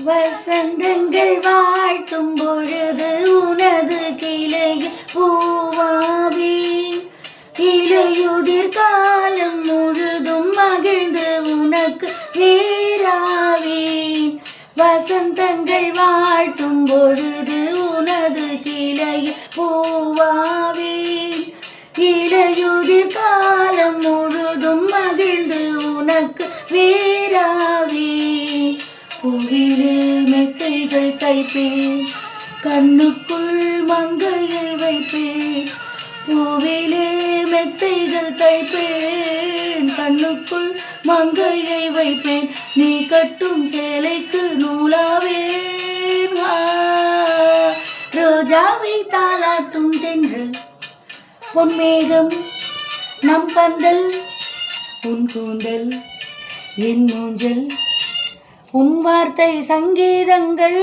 வசந்தங்கள் வாழ்த்தும் பொழுது உனது கிளையில் பூவாவே, இலையுதிர் காலம் முழுதும் மகிழ்ந்து உனக்கு வேறாவேன். வசந்தங்கள் வாழ்த்தும் பொழுது உனது கிளையில் பூவாவேன், இலையுதிர் காலம் முழுதும் மகிழ்ந்து உனக்கு வேறாவேன். பூவிலே மெத்தைகள் தைப்பேன், கண்ணுக்குள் மங்கையை வைப்பேன். பூவிலே மெத்தைகள் தைப்பேன், கண்ணுக்குள் மங்கையை வைப்பேன். நீ கட்டும் சேலைக்கு நூலாவேன். ரோஜாவை தாலாட்டும் தென்றல் பொன்மேகம் நம் பந்தல், உன் கூந்தல் என் மூஞ்சல், உன் வார்த்தை சங்கீதங்கள்.